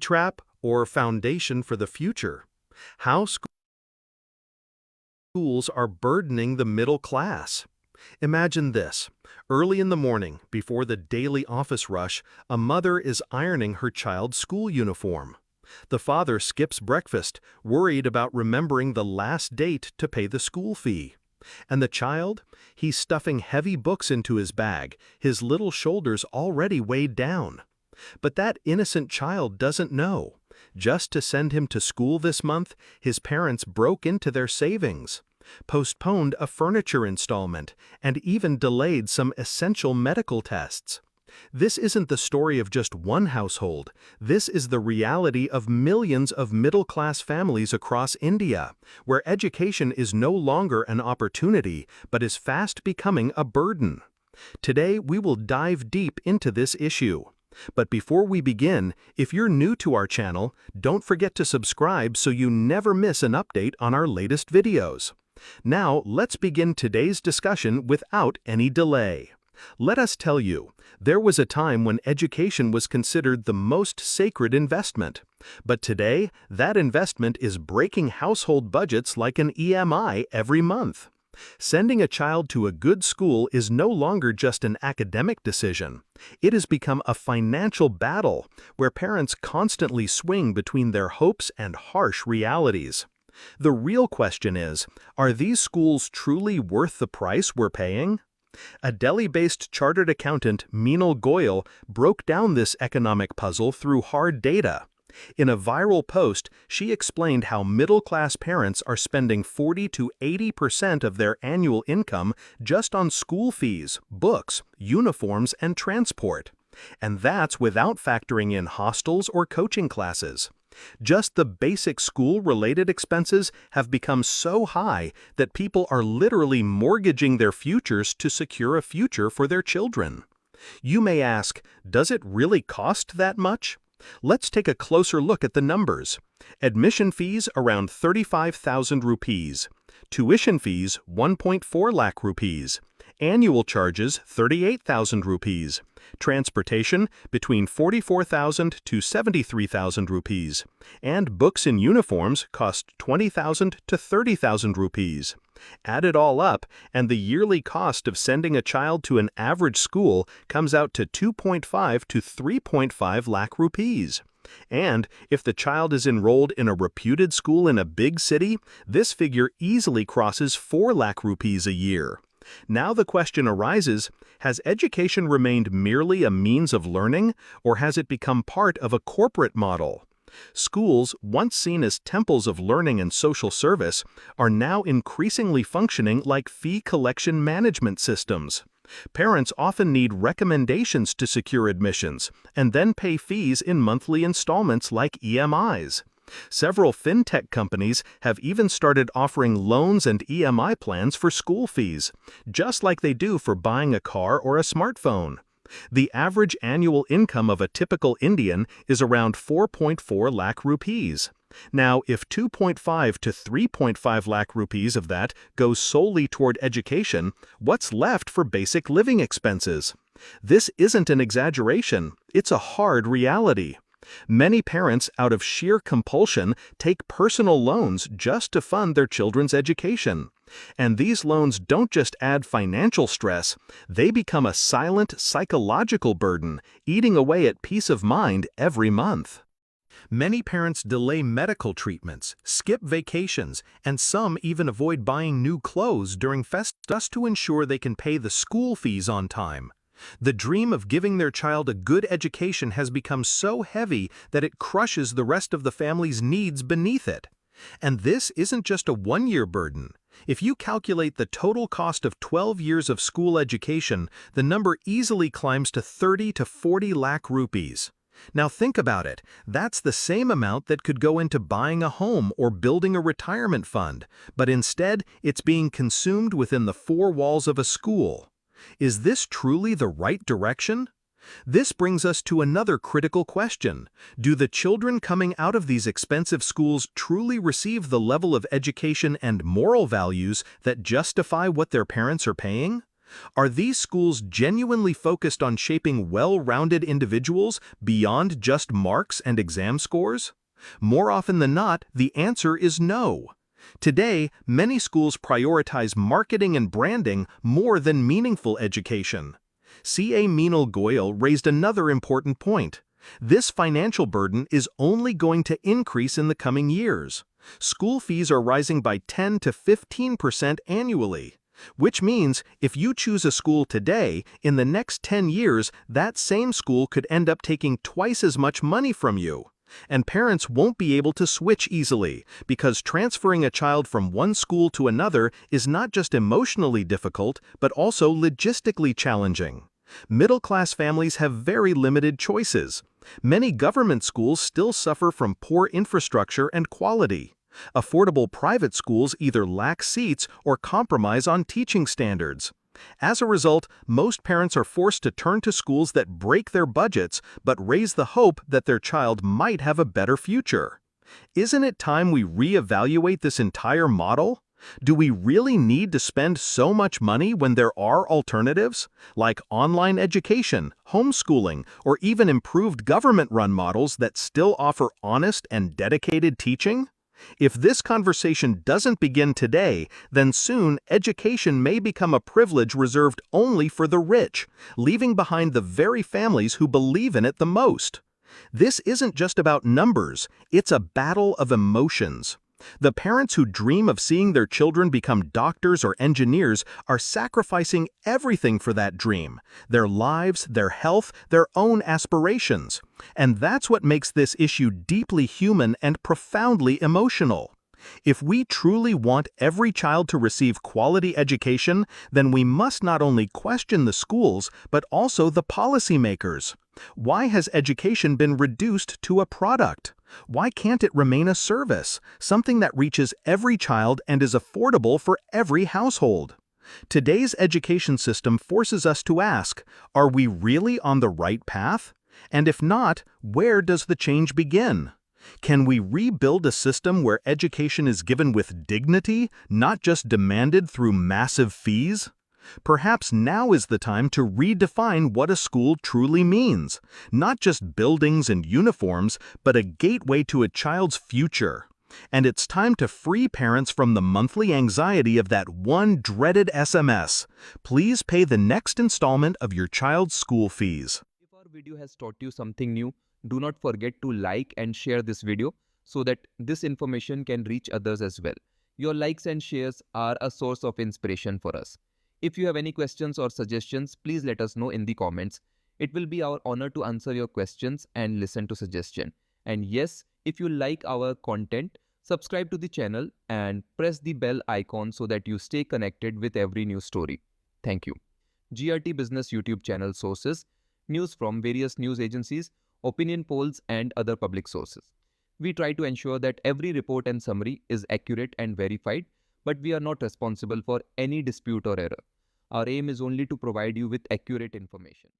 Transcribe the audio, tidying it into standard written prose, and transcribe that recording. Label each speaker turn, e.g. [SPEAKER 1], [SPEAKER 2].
[SPEAKER 1] trap or foundation for the future? How schools are burdening the middle class. Imagine this. Early in the morning, before the daily office rush, a mother is ironing her child's school uniform. The father skips breakfast, worried about remembering the last date to pay the school fee. And the child? He's stuffing heavy books into his bag, his little shoulders already weighed down. But that innocent child doesn't know. Just to send him to school this month, his parents broke into their savings, postponed a furniture installment, and even delayed some essential medical tests. This isn't the story of just one household. This is the reality of millions of middle-class families across India, where education is no longer an opportunity, but is fast becoming a burden. Today, we will dive deep into this issue. But before we begin, if you're new to our channel, don't forget to subscribe so you never miss an update on our latest videos. Now, let's begin today's discussion without any delay. Let us tell you, there was a time when education was considered the most sacred investment. But today, that investment is breaking household budgets like an EMI every month. Sending a child to a good school is no longer just an academic decision. It has become a financial battle where parents constantly swing between their hopes and harsh realities. The real question is, are these schools truly worth the price we're paying? A Delhi-based chartered accountant, 𝐮𝐸𝐿, broke down this economic puzzle through hard data. In a viral post, she explained how middle-class parents are spending 40 to 80% of their annual income just on school fees, books, uniforms, and transport. And that's without factoring in hostels or coaching classes. Just the basic school-related expenses have become so high that people are literally mortgaging their futures to secure a future for their children. You may ask, does it really cost that much? Let's take a closer look at the numbers. Admission fees around 35,000 rupees. Tuition fees 1.4 lakh rupees. Annual charges 38,000 rupees. Transportation between 44,000 to 73,000 rupees. And books and uniforms cost 20,000 to 30,000 rupees. Add it all up, and the yearly cost of sending a child to an average school comes out to 2.5 to 3.5 lakh rupees. And if the child is enrolled in a reputed school in a big city, this figure easily crosses 4 lakh rupees a year. Now the question arises, has education remained merely a means of learning, or has it become part of a corporate model? Schools, once seen as temples of learning and social service, are now increasingly functioning like fee collection management systems. Parents often need recommendations to secure admissions, and then pay fees in monthly installments like EMIs. Several fintech companies have even started offering loans and EMI plans for school fees, just like they do for buying a car or a smartphone. The average annual income of a typical Indian is around 4.4 lakh rupees. Now, if 2.5 to 3.5 lakh rupees of that goes solely toward education, what's left for basic living expenses? This isn't an exaggeration, it's a hard reality. Many parents, out of sheer compulsion, take personal loans just to fund their children's education. And these loans don't just add financial stress, they become a silent psychological burden, eating away at peace of mind every month. Many parents delay medical treatments, skip vacations, and some even avoid buying new clothes during festivals just to ensure they can pay the school fees on time. The dream of giving their child a good education has become so heavy that it crushes the rest of the family's needs beneath it. And this isn't just a one-year burden. If you calculate the total cost of 12 years of school education, the number easily climbs to 30 to 40 lakh rupees. Now think about it. That's the same amount that could go into buying a home or building a retirement fund, but instead it's being consumed within the four walls of a school. Is this truly the right direction? This brings us to another critical question. Do the children coming out of these expensive schools truly receive the level of education and moral values that justify what their parents are paying? Are these schools genuinely focused on shaping well-rounded individuals beyond just marks and exam scores? More often than not, the answer is no. Today, many schools prioritize marketing and branding more than meaningful education. 𝐮𝐸𝐚𝐭𝐞𝐬 raised another important point. This financial burden is only going to increase in the coming years. School fees are rising by 10 to 15% annually, which means if you choose a school today, in the next 10 years, that same school could end up taking twice as much money from you. And parents won't be able to switch easily, because transferring a child from one school to another is not just emotionally difficult, but also logistically challenging. Middle-class families have very limited choices. Many government schools still suffer from poor infrastructure and quality. Affordable private schools either lack seats or compromise on teaching standards. As a result, most parents are forced to turn to schools that break their budgets but raise the hope that their child might have a better future. Isn't it time we reevaluate this entire model? Do we really need to spend so much money when there are alternatives, like online education, homeschooling, or even improved government-run models that still offer honest and dedicated teaching? If this conversation doesn't begin today, then soon education may become a privilege reserved only for the rich, leaving behind the very families who believe in it the most. This isn't just about numbers, it's a battle of emotions. The parents who dream of seeing their children become doctors or engineers are sacrificing everything for that dream: their lives, their health, their own aspirations. And that's what makes this issue deeply human and profoundly emotional. If we truly want every child to receive quality education, then we must not only question the schools, but also the policymakers. Why has education been reduced to a product? Why can't it remain a service, something that reaches every child and is affordable for every household? Today's education system forces us to ask, are we really on the right path? And if not, where does the change begin? Can we rebuild a system where education is given with dignity, not just demanded through massive fees? Perhaps now is the time to redefine what a school truly means, not just buildings and uniforms, but a gateway to a child's future. And it's time to free parents from the monthly anxiety of that one dreaded SMS. Please pay the next installment of your child's school fees.
[SPEAKER 2] If our video has taught you something new, do not forget to like and share this video so that this information can reach others as well. Your likes and shares are a source of inspiration for us. If you have any questions or suggestions, please let us know in the comments. It will be our honor to answer your questions and listen to suggestions. And yes, if you like our content, subscribe to the channel and press the bell icon so that you stay connected with every new story. Thank you. GRT Business YouTube channel sources: news from various news agencies, opinion polls, and other public sources. We try to ensure that every report and summary is accurate and verified, but we are not responsible for any dispute or error. Our aim is only to provide you with accurate information.